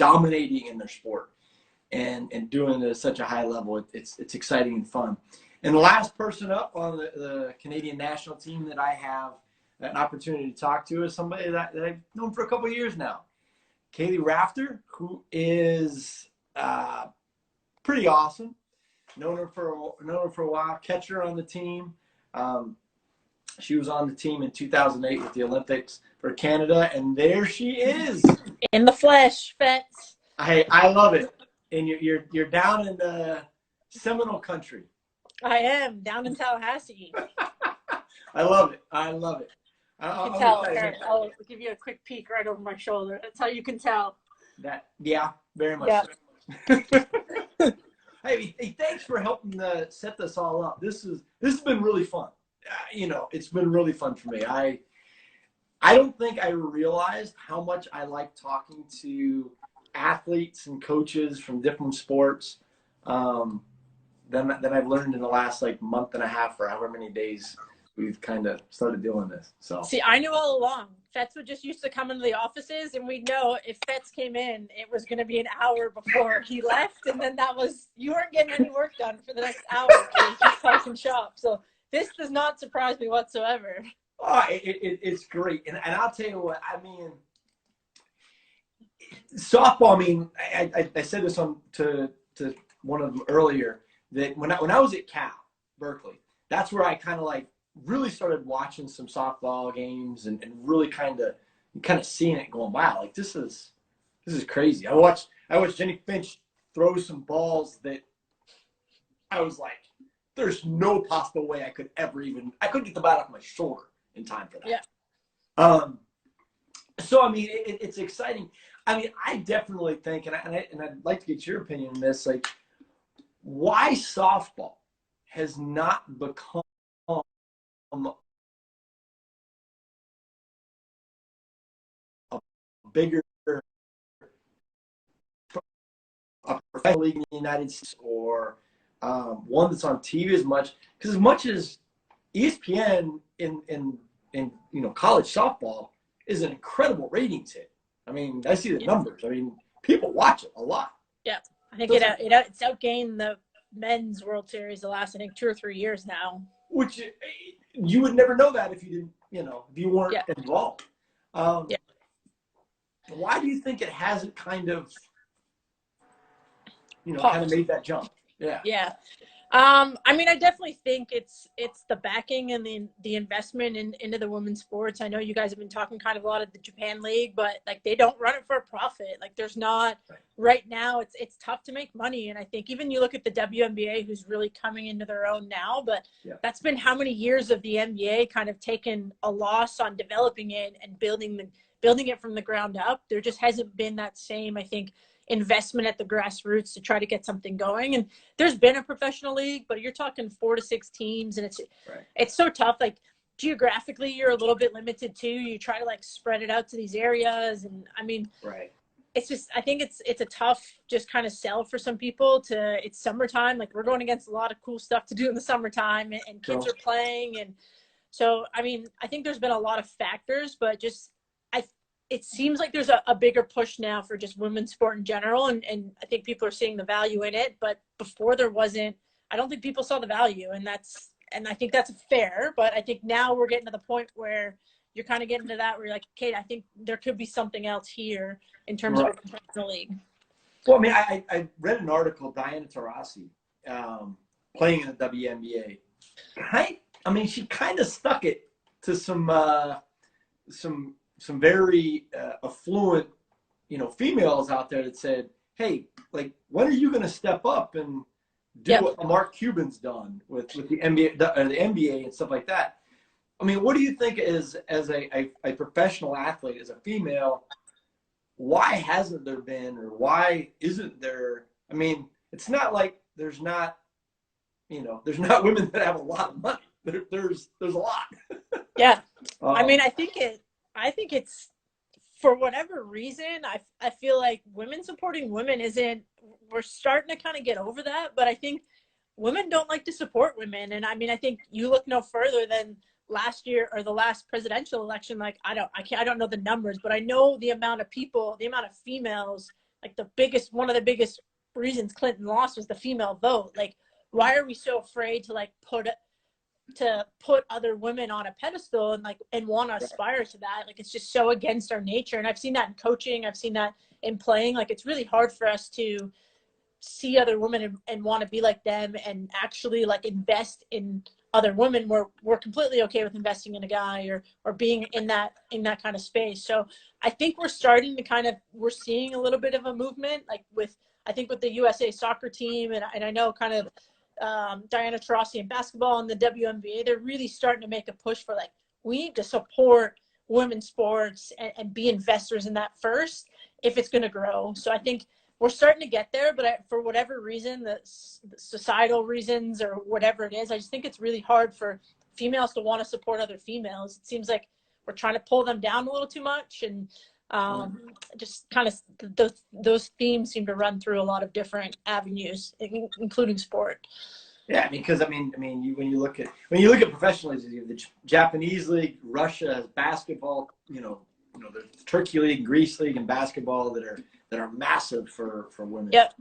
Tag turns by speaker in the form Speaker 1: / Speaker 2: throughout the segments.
Speaker 1: dominating in their sport and doing it at such a high level. It's exciting and fun. And the last person up on the Canadian national team that I have an opportunity to talk to is somebody that I've known for a couple of years now. Kaleigh Rafter, who is pretty awesome. Known her for a while. Catcher on the team. She was on the team in 2008 with the Olympics for Canada, and there she is
Speaker 2: in the flesh, Fetz.
Speaker 1: I love it. And you're down in the Seminole country.
Speaker 2: I am down in Tallahassee.
Speaker 1: I love it. I love it.
Speaker 2: You can tell. I'll give you a quick peek right over my shoulder. That's how you can tell.
Speaker 1: Yeah, very much.
Speaker 2: Yeah.
Speaker 1: So. Hey, thanks for helping set this all up. This has been really fun. It's been really fun for me. I don't think I realized how much I like talking to athletes and coaches from different sports. Than I've learned in the last month and a half or however many days we've kind of started doing this. So
Speaker 2: see, I knew all along. Fetz would just used to come into the offices, and we'd know if Fetz came in, it was going to be an hour before he left, and then you weren't getting any work done for the next hour. Just talking shop. So this does not surprise me whatsoever.
Speaker 1: Oh, it's great, and I'll tell you what. I mean, softball. I mean, I said this to one of them earlier that when I was at Cal Berkeley, that's where I kind of really started watching some softball games and really kind of seeing it, going, wow, this is crazy. I watched Jenny Finch throw some balls that I was like, there's no possible way I couldn't get the bat off my shoulder in time for that.
Speaker 2: Yeah.
Speaker 1: So I mean, it's exciting. I mean, I definitely think, and I'd like to get your opinion on this, why softball has not become a bigger professional league in the United States, or one that's on TV as much, because as much as ESPN in college softball is an incredible ratings hit. I mean, I see the numbers. I mean, people watch it a lot.
Speaker 2: Yeah, I think it's outgained the men's World Series the last 2 or 3 years now.
Speaker 1: Which you would never know that if you didn't, if you weren't involved. Why do you think it hasn't kind of made that jump? Yeah.
Speaker 2: Yeah. I mean, I definitely think it's the backing and the investment into the women's sports. I know you guys have been talking kind of a lot of the Japan League, but they don't run it for a profit. There's not right now. It's tough to make money, and I think even you look at the WNBA, who's really coming into their own now. But that's been how many years of the NBA kind of taken a loss on developing it and building it from the ground up. There just hasn't been that same, I think, investment at the grassroots to try to get something going. And there's been a professional league, but you're talking 4 to 6 teams, and it's so tough. Geographically, you're a little bit limited too. You try to spread it out to these areas, and I mean, it's just, I think it's a tough just kind of sell for some people. It's summertime, we're going against a lot of cool stuff to do in the summertime, and kids are playing, and so I mean, I think there's been a lot of factors, but just it seems like there's a bigger push now for just women's sport in general. And I think people are seeing the value in it, but before there wasn't, I don't think people saw the value, and I think that's fair. But I think now we're getting to the point where you're kind of getting to that where you're like, Kate, I think there could be something else here in terms of a professional league.
Speaker 1: Well, I mean, I read an article, Diana Taurasi, playing in the WNBA. I mean, she kind of stuck it to some very affluent, females out there that said, hey, when are you going to step up and do what Mark Cuban's done with the NBA, the NBA and stuff like that? I mean, what do you think as a professional athlete, as a female, why hasn't there been, or why isn't there? I mean, it's not like there's not women that have a lot of money. There's a lot.
Speaker 2: Yeah. I mean, I think it's for whatever reason, I feel like women supporting women we're starting to kind of get over that, but I think women don't like to support women. And I mean, I think you look no further than last year or the last presidential election. I don't know the numbers, but I know the amount of females like one of the biggest reasons Clinton lost was the female vote. Like, why are we so afraid to like put other women on a pedestal and want to aspire to that? Like, it's just so against our nature. And I've seen that in coaching. I've seen that in playing. Like, it's really hard for us to see other women and want to be like them and actually like invest in other women. We're completely okay with investing in a guy or being in that kind of space. So I think we're starting to we're seeing a little bit of a movement, like with the USA soccer team, and I know kind of Diana Taurasi in basketball and the WNBA, they're really starting to make a push for like, we need to support women's sports and be investors in that first if it's going to grow. So I think we're starting to get there, but for whatever reason, the societal reasons or whatever it is, I just think it's really hard for females to want to support other females. It seems like we're trying to pull them down a little too much, and just kind of those themes seem to run through a lot of different avenues, including sport.
Speaker 1: Yeah, because I mean, when you look at professionalism, you have the Japanese league, Russia has basketball, the Turkey league, Greece league, and basketball that are massive for women.
Speaker 2: Yep.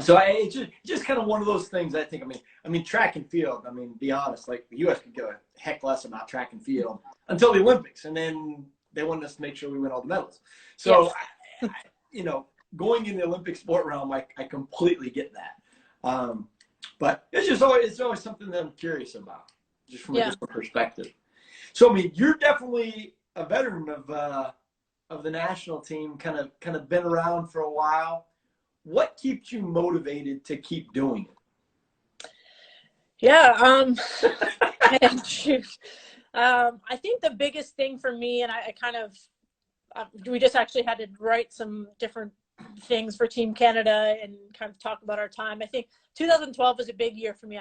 Speaker 1: So it's just kind of one of those things. I think. I mean, track and field. I mean, be honest. Like the U.S. could go a heck less about track and field until the Olympics, and then they wanted us to make sure we win all the medals. So, yes. Going in the Olympic sport realm, I completely get that. But it's always something that I'm curious about, just from a different perspective. So, I mean, you're definitely a veteran of the national team, kind of been around for a while. What keeps you motivated to keep doing it?
Speaker 2: Yeah, shoot. I think the biggest thing for me, and I kind of, we just actually had to write some different things for Team Canada and kind of talk about our time. I think 2012 was a big year for me.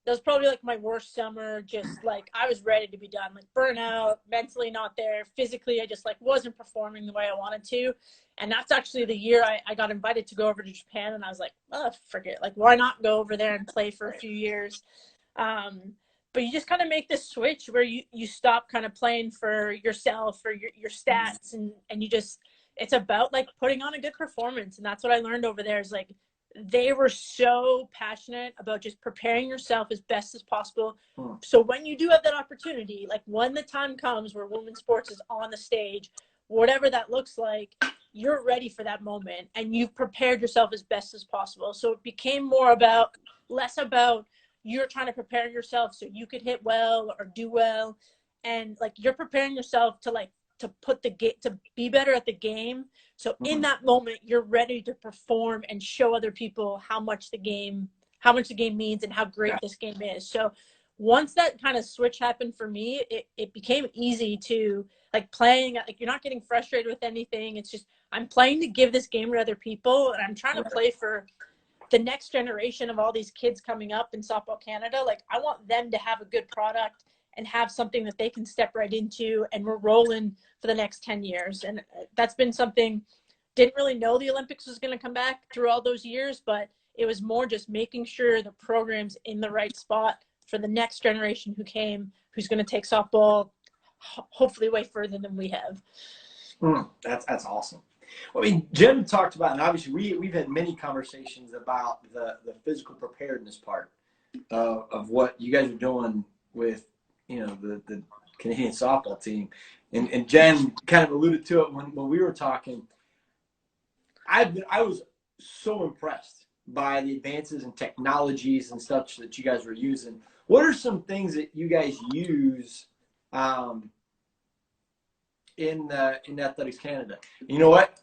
Speaker 2: That was probably like my worst summer. Just like I was ready to be done, like burnout, mentally not there, physically I just like wasn't performing the way I wanted to. And that's actually the year I got invited to go over to Japan, and I was like, oh, forget, like why not go over there and play for a few years. But you just kind of make this switch where you stop kind of playing for yourself or your stats, and it's about like putting on a good performance. And that's what I learned over there is like, they were so passionate about just preparing yourself as best as possible. So when you do have that opportunity, like when the time comes where women's sports is on the stage, whatever that looks like, you're ready for that moment and you've prepared yourself as best as possible. So it became less about you're trying to prepare yourself so you could hit well or do well. And like, you're preparing yourself to be better at the game. So in that moment, you're ready to perform and show other people how much the game means and how great this game is. So once that kind of switch happened for me, it became easy to like playing, like you're not getting frustrated with anything. It's just, I'm playing to give this game to other people, and I'm trying to play for the next generation of all these kids coming up in Softball Canada. Like I want them to have a good product and have something that they can step right into, and we're rolling for the next 10 years. And that's been something, didn't really know the Olympics was going to come back through all those years, but it was more just making sure the program's in the right spot for the next generation who's going to take softball hopefully way further than we have.
Speaker 1: That's awesome. Well, I mean, Jen talked about, and obviously we've had many conversations about the physical preparedness part of what you guys are doing with the Canadian softball team, and Jen kind of alluded to it when we were talking. I was so impressed by the advances in technologies and such that you guys were using. What are some things that you guys use in Athletics Canada? You know what?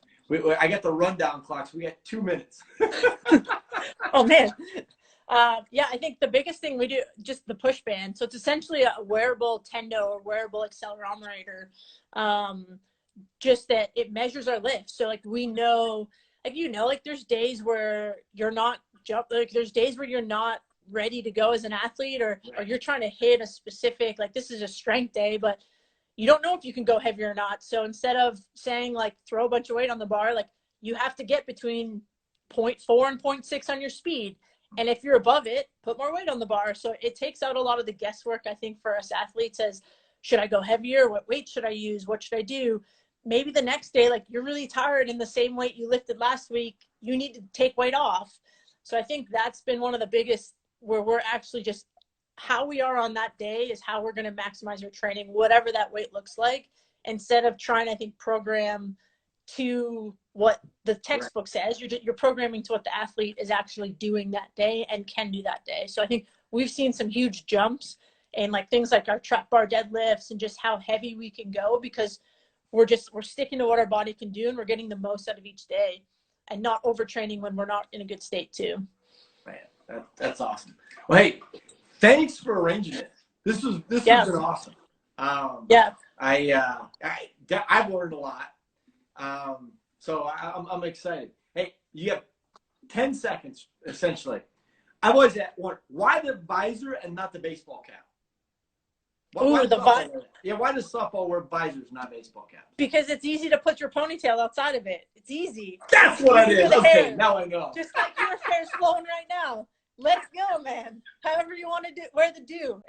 Speaker 1: I got the rundown clocks. We got 2 minutes.
Speaker 2: Oh man. I think the biggest thing we do, just the push band. So it's essentially a wearable Tendo or wearable accelerometer. Just that it measures our lift. So like we know, like there's days where you're not there's days where you're not ready to go as an athlete, or you're trying to hit a specific, like this is a strength day, but you don't know if you can go heavier or not. So instead of saying like throw a bunch of weight on the bar, like you have to get between 0.4 and 0.6 on your speed. And if you're above it, put more weight on the bar. So it takes out a lot of the guesswork, I think, for us athletes as, should I go heavier? What weight should I use? What should I do? maybe the next day, like you're really tired and the same weight you lifted last week, you need to take weight off. So I think that's been one of the biggest, where we're actually just, how we are on that day is how we're going to maximize our training, whatever that weight looks like, instead of trying to, I think, program to what the textbook says. You're programming to what the athlete is actually doing that day and can do that day. So I think we've seen some huge jumps in like things like our trap bar deadlifts and just how heavy we can go, because we're sticking to what our body can do, and we're getting the most out of each day and not overtraining when we're not in a good state too.
Speaker 1: Man, that's awesome. Well, hey, thanks for arranging it. This has been awesome. I've learned a lot. So I'm excited. Hey, you have 10 seconds, essentially. I've always wondered, why the visor and not the baseball cap? Why does softball wear visors, not baseball caps?
Speaker 2: Because it's easy to put your ponytail outside of it. It's easy.
Speaker 1: That's what it is. Okay, now I know.
Speaker 2: Just like your hair's flowing right now. Let's go, man. However you want to wear the do.